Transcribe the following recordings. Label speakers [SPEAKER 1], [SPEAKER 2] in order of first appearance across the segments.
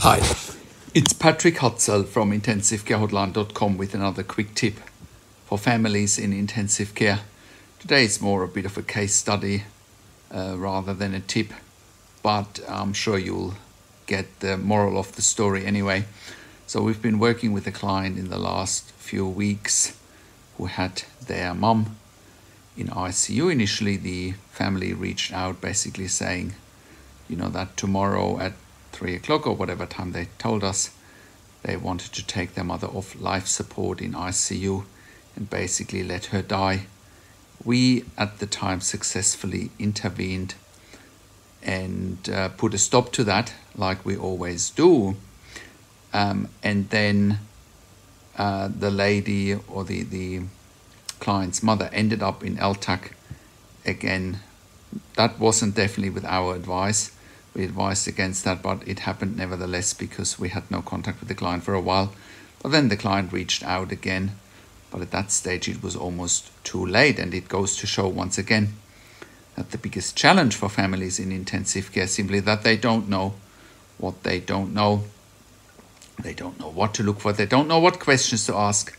[SPEAKER 1] Hi, it's Patrick Hutzel from IntensiveCareHotline.com with another quick tip for families in intensive care. Today is more a bit of a case study rather than a tip, but I'm sure you'll get the moral of the story anyway. So we've been working with a client in the last few weeks who had their mum in ICU. Initially, the family reached out basically saying, that tomorrow at 3 o'clock or whatever time they told us, they wanted to take their mother off life support in ICU and basically let her die. We at the time successfully intervened and put a stop to that, like we always do. And then the lady or the client's mother ended up in LTAC again. That wasn't definitely with our advice. We advised against that, but it happened nevertheless because we had no contact with the client for a while. But then the client reached out again, but at that stage it was almost too late. And it goes to show once again that the biggest challenge for families in intensive care is simply that they don't know what they don't know. They don't know what to look for. They don't know what questions to ask.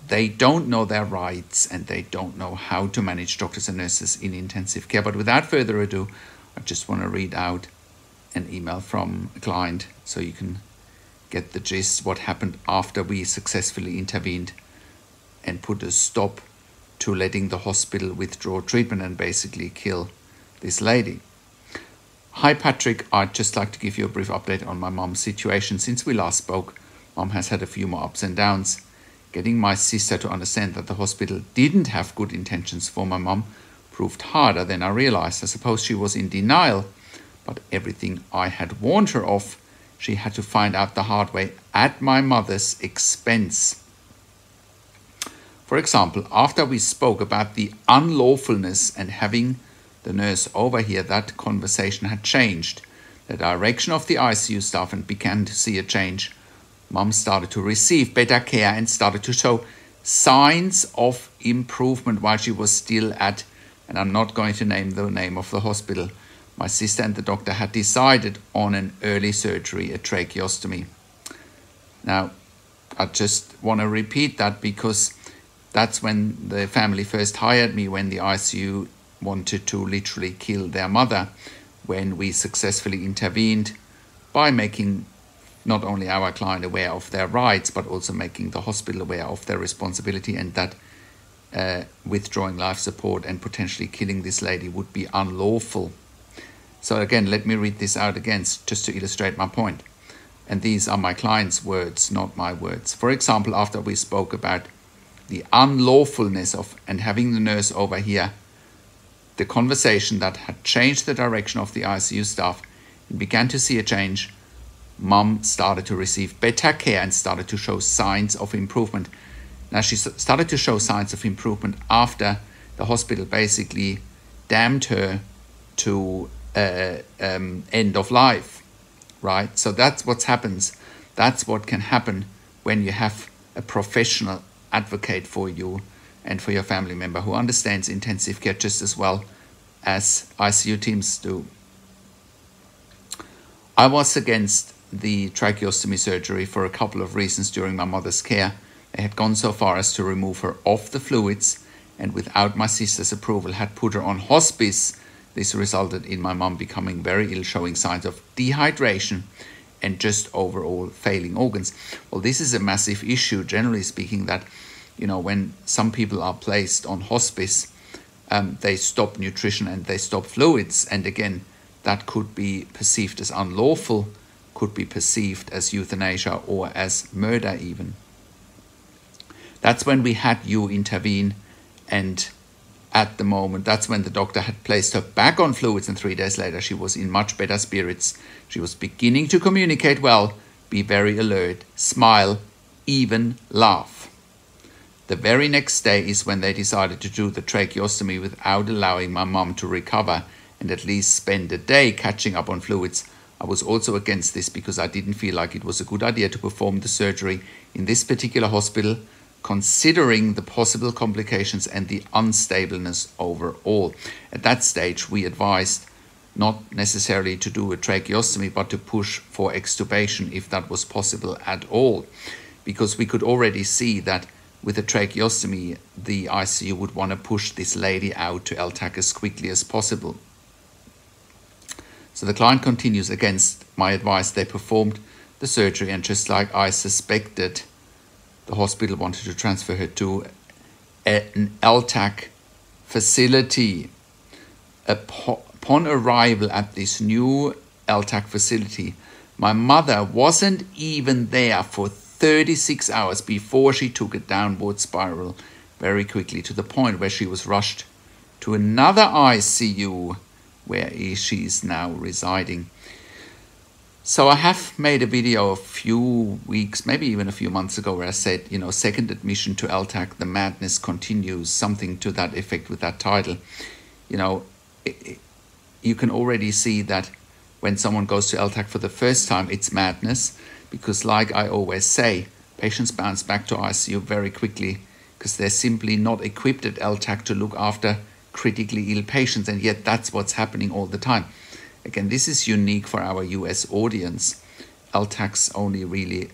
[SPEAKER 1] They don't know their rights, and they don't know how to manage doctors and nurses in intensive care. But without further ado, I just want to read out an email from a client so you can get the gist what happened after we successfully intervened and put a stop to letting the hospital withdraw treatment and basically kill this lady. Hi Patrick, I'd just like to give you a brief update on my mom's situation. Since we last spoke, mom has had a few more ups and downs. Getting my sister to understand that the hospital didn't have good intentions for my mom proved harder than I realized. I suppose she was in denial, but everything I had warned her of, she had to find out the hard way at my mother's expense. For example, after we spoke about the unlawfulness and having the nurse over here, that conversation had changed. The direction of the ICU staff and began to see a change. Mum started to receive better care and started to show signs of improvement while she was still at, and I'm not going to name the name of the hospital. My sister and the doctor had decided on an early surgery, a tracheostomy. Now, I just want to repeat that because that's when the family first hired me, when the ICU wanted to literally kill their mother, when we successfully intervened by making not only our client aware of their rights, but also making the hospital aware of their responsibility, and that withdrawing life support and potentially killing this lady would be unlawful. So again, let me read this out again, just to illustrate my point. And these are my client's words, not my words. For example, after we spoke about the unlawfulness of and having the nurse over here, the conversation that had changed the direction of the ICU staff and began to see a change, Mum started to receive better care and started to show signs of improvement. Now, she started to show signs of improvement after the hospital basically damned her to end of life, right? So that's what happens. That's what can happen when you have a professional advocate for you and for your family member who understands intensive care just as well as ICU teams do. I was against the tracheostomy surgery for a couple of reasons during my mother's care. They had gone so far as to remove her off the fluids, and without my sister's approval had put her on hospice. This resulted in my mum becoming very ill, showing signs of dehydration and just overall failing organs. Well, this is a massive issue, generally speaking, that, when some people are placed on hospice, they stop nutrition and they stop fluids. And again, that could be perceived as unlawful, could be perceived as euthanasia or as murder even. That's when we had you intervene, and at the moment, that's when the doctor had placed her back on fluids, and 3 days later she was in much better spirits. She was beginning to communicate well, be very alert, smile, even laugh. The very next day is when they decided to do the tracheostomy without allowing my mum to recover and at least spend a day catching up on fluids. I was also against this because I didn't feel like it was a good idea to perform the surgery in this particular hospital, considering the possible complications and the unstableness overall. At that stage, we advised not necessarily to do a tracheostomy, but to push for extubation if that was possible at all. Because we could already see that with a tracheostomy, the ICU would want to push this lady out to LTAC as quickly as possible. So the client continues, against my advice, they performed the surgery, and just like I suspected, the hospital wanted to transfer her to an LTAC facility. Upon arrival at this new LTAC facility, my mother wasn't even there for 36 hours before she took a downward spiral very quickly, to the point where she was rushed to another ICU where she is now residing. So I have made a video a few weeks, maybe even a few months ago, where I said, second admission to LTAC, the madness continues, something to that effect with that title. You can already see that when someone goes to LTAC for the first time, it's madness, because like I always say, patients bounce back to ICU very quickly because they're simply not equipped at LTAC to look after critically ill patients, and yet that's what's happening all the time. Again, this is unique for our US audience. LTACs only really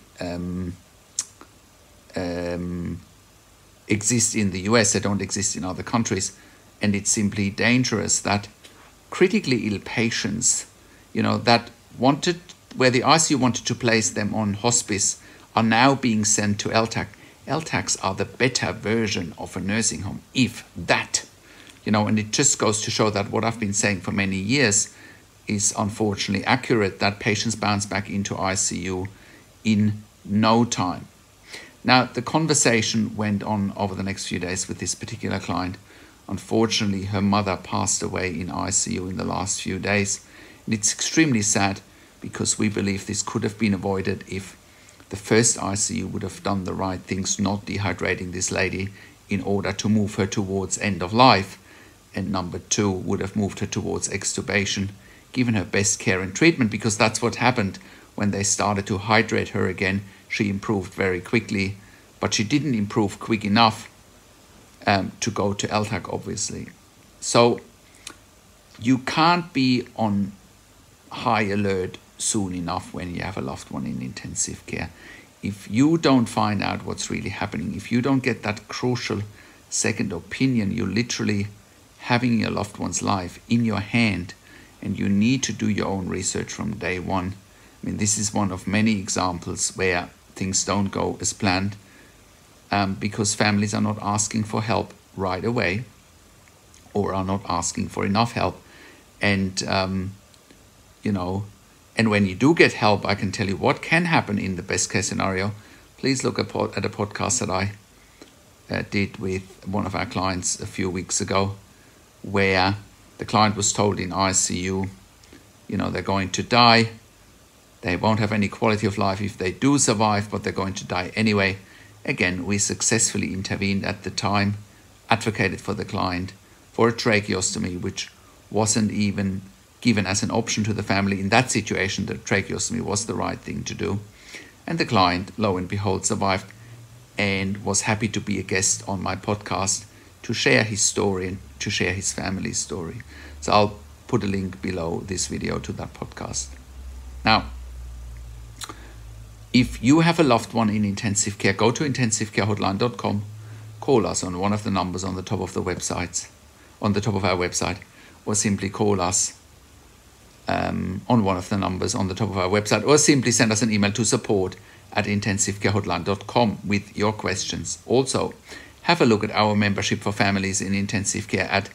[SPEAKER 1] exist in the US, they don't exist in other countries, and it's simply dangerous that critically ill patients, that wanted, where the ICU wanted to place them on hospice, are now being sent to LTAC. LTACs are the better version of a nursing home, if that, and it just goes to show that what I've been saying for many years is unfortunately accurate, that patients bounce back into ICU in no time. Now, the conversation went on over the next few days with this particular client. Unfortunately, her mother passed away in ICU in the last few days. And it's extremely sad, because we believe this could have been avoided if the first ICU would have done the right things, not dehydrating this lady in order to move her towards end of life. And number two, would have moved her towards extubation, given her best care and treatment, because that's what happened when they started to hydrate her again. She improved very quickly, but she didn't improve quick enough to go to LTAC, obviously. So you can't be on high alert soon enough when you have a loved one in intensive care. If you don't find out what's really happening, if you don't get that crucial second opinion, you're literally having your loved one's life in your hand, and you need to do your own research from day one. I mean, this is one of many examples where things don't go as planned, because families are not asking for help right away, or are not asking for enough help. And, and when you do get help, I can tell you what can happen in the best case scenario. Please look at a podcast that I did with one of our clients a few weeks ago, where the client was told in ICU, they're going to die. They won't have any quality of life if they do survive, but they're going to die anyway. Again, we successfully intervened at the time, advocated for the client for a tracheostomy, which wasn't even given as an option to the family. In that situation, the tracheostomy was the right thing to do. And the client, lo and behold, survived and was happy to be a guest on my podcast to share his story and to share his family's story. So I'll put a link below this video to that podcast. Now, if you have a loved one in intensive care, go to intensivecarehotline.com, call us on one of the numbers on the top of the website, on the top of our website, or simply call us on one of the numbers on the top of our website, or simply send us an email to support@intensivecarehotline.com with your questions. Also, have a look at our membership for families in intensive care at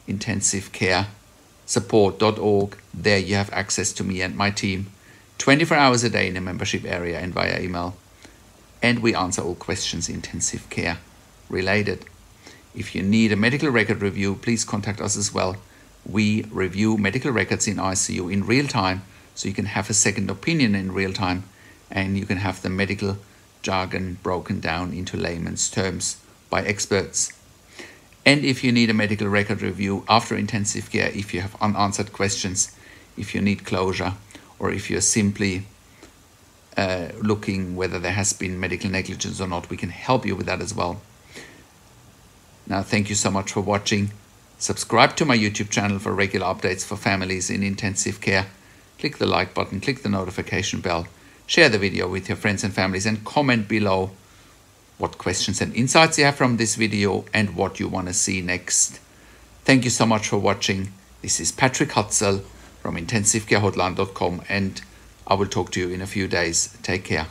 [SPEAKER 1] intensivecaresupport.org. There you have access to me and my team 24 hours a day in a membership area and via email. And we answer all questions intensive care related. If you need a medical record review, please contact us as well. We review medical records in ICU in real time, so you can have a second opinion in real time, and you can have the medical jargon broken down into layman's terms by experts. And if you need a medical record review after intensive care, if you have unanswered questions, if you need closure, or if you're simply looking whether there has been medical negligence or not, we can help you with that as well. Now, thank you so much for watching. Subscribe to my YouTube channel for regular updates for families in intensive care. Click the like button, click the notification bell, share the video with your friends and families, and comment below what questions and insights you have from this video and what you want to see next. Thank you so much for watching. This is Patrick Hutzel from intensivecarehotline.com, and I will talk to you in a few days. Take care.